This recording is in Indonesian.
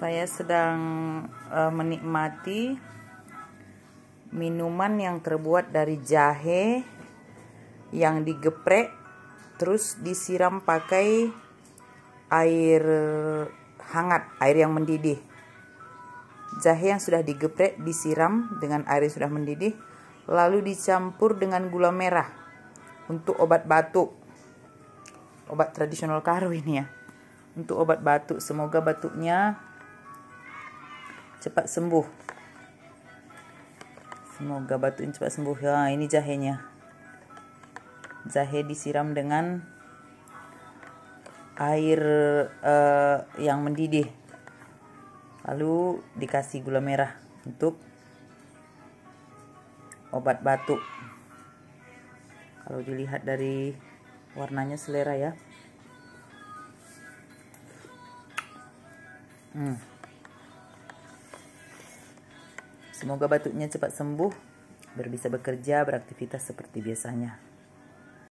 Saya sedang menikmati minuman yang terbuat dari jahe yang digeprek terus disiram pakai air hangat, air yang mendidih. Jahe yang sudah digeprek disiram dengan air yang sudah mendidih, lalu dicampur dengan gula merah untuk obat batuk. Obat tradisional Karo ini ya. Untuk obat batuk, semoga batuknya cepat sembuh. Semoga batuknya cepat sembuh. Ya, ini jahenya. Jahe disiram dengan air yang mendidih. Lalu dikasih gula merah untuk obat batuk. Kalau dilihat dari warnanya selera ya. Semoga batuknya cepat sembuh, bisa bekerja, beraktivitas seperti biasanya.